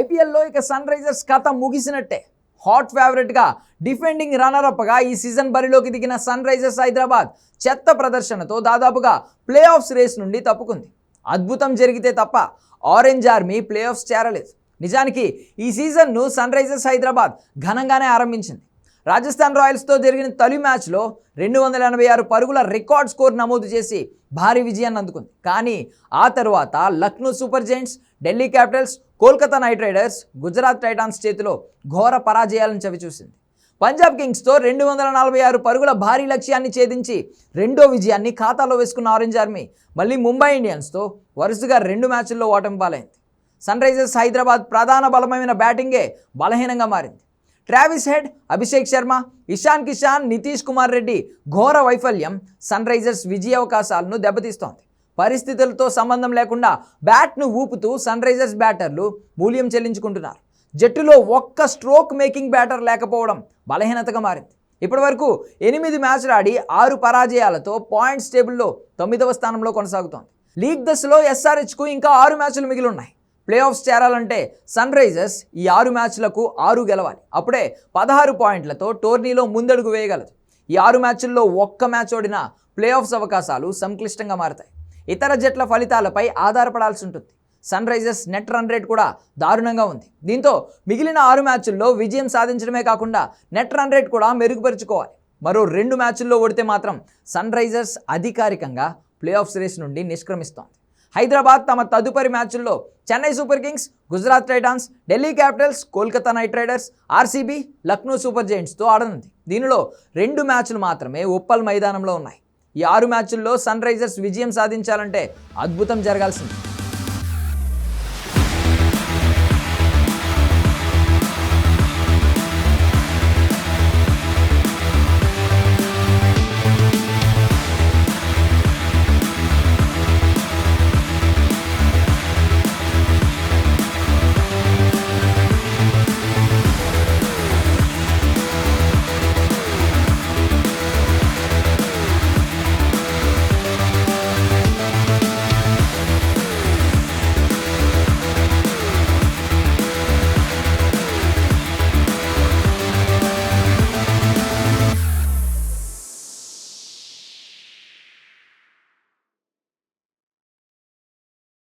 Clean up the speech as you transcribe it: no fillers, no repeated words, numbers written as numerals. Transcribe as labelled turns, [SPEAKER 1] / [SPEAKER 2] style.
[SPEAKER 1] ఐపీఎల్లో ఇక sun Risers కథ ముగిసినట్టే. హాట్ ఫేవరెట్గా డిఫెండింగ్ రన్నరప్గా ఈ సీజన్ బరిలోకి దిగిన సన్ రైజర్స్ హైదరాబాద్ చెత్త ప్రదర్శనతో దాదాపుగా ప్లే ఆఫ్స్ రేస్ నుండి తప్పుకుంది. అద్భుతం జరిగితే తప్ప ఆరెంజ్ ఆర్మీ ప్లే ఆఫ్స్ చేరలేదు. నిజానికి ఈ సీజన్ను సన్ రైజర్స్ హైదరాబాద్ ఘనంగానే ఆరంభించింది. రాజస్థాన్ రాయల్స్తో జరిగిన తొలి మ్యాచ్లో 286 పరుగుల రికార్డ్ స్కోర్ నమోదు చేసి భారీ విజయాన్ని అందుకుంది. కానీ ఆ తర్వాత Lucknow super Giants, Delhi Capitals, Kolkata Knight riders, Gujarat Titans చేతిలో ఘోర పరాజయాలను చవిచూసింది. పంజాబ్ కింగ్స్తో 246 పరుగుల భారీ లక్ష్యాన్ని ఛేదించి రెండో విజయాన్ని ఖాతాలో వేసుకున్న ఆరెంజ్ ఆర్మీ మళ్ళీ ముంబై ఇండియన్స్తో వరుసగా 2 మ్యాచ్ల్లో ఓటమి పాలైంది. సన్ రైజర్స్ హైదరాబాద్ ప్రధాన బలమైన బ్యాటింగే బలహీనంగా మారింది. ట్రావిస్ హెడ్, అభిషేక్ శర్మ, ఇషాన్ కిషాన్, నితీష్ కుమార్ రెడ్డి ఘోర వైఫల్యం సన్ రైజర్స్ విజయ అవకాశాలను దెబ్బతీస్తోంది. పరిస్థితులతో సంబంధం లేకుండా బ్యాట్ను ఊపుతూ సన్ రైజర్స్ బ్యాటర్లు మూల్యం చెల్లించుకుంటున్నారు. జట్టులో ఒక్క స్ట్రోక్ మేకింగ్ బ్యాటర్ లేకపోవడం బలహీనతగా మారింది. ఇప్పటివరకు 8 మ్యాచ్లు ఆడి 6 పరాజయాలతో పాయింట్స్ టేబుల్లో 9వ స్థానంలో కొనసాగుతోంది. లీగ్ దశలో ఎస్ఆర్హెచ్కు ఇంకా 6 మ్యాచ్లు మిగిలి ఉన్నాయి. ప్లే ఆఫ్స్ చేరాలంటే సన్ రైజర్స్ ఈ 6 మ్యాచ్లకు 6 గెలవాలి. అప్పుడే 16 పాయింట్లతో టోర్నీలో ముందడుగు వేయగలదు. ఈ 6 మ్యాచ్ల్లో ఒక్క మ్యాచ్ ఓడినా ప్లే ఆఫ్స్ అవకాశాలు సంక్లిష్టంగా మారతాయి. ఇతర జట్ల ఫలితాలపై ఆధారపడాల్సి ఉంటుంది. Sunrisers net run rate కూడా దారుణంగా ఉంది. దీంతో మిగిలిన 6 మ్యాచ్ల్లో విజయం సాధించడమే కాకుండా నెట్ రన్ రేట్ కూడా మెరుగుపరుచుకోవాలి. మరో 2 మ్యాచ్ల్లో ఓడితే మాత్రం సన్ రైజర్స్ అధికారికంగా ప్లే ఆఫ్స్ రేస్ నుండి నిష్క్రమిస్తోంది. హైదరాబాద్ తమ తదుపరి మ్యాచ్ల్లో Chennai Super Kings, Gujarat Titans, Delhi Capitals, Kolkata Knight Riders, RCB, Lucknow Super జైంట్స్తో ఆడనుంది. దీనిలో 2 మ్యాచ్లు మాత్రమే ఉప్పల్ మైదానంలో ఉన్నాయి. ఈ 6 మ్యాచ్ల్లో సన్ రైజర్స్ విజయం సాధించాలంటే అద్భుతం జరగాల్సింది.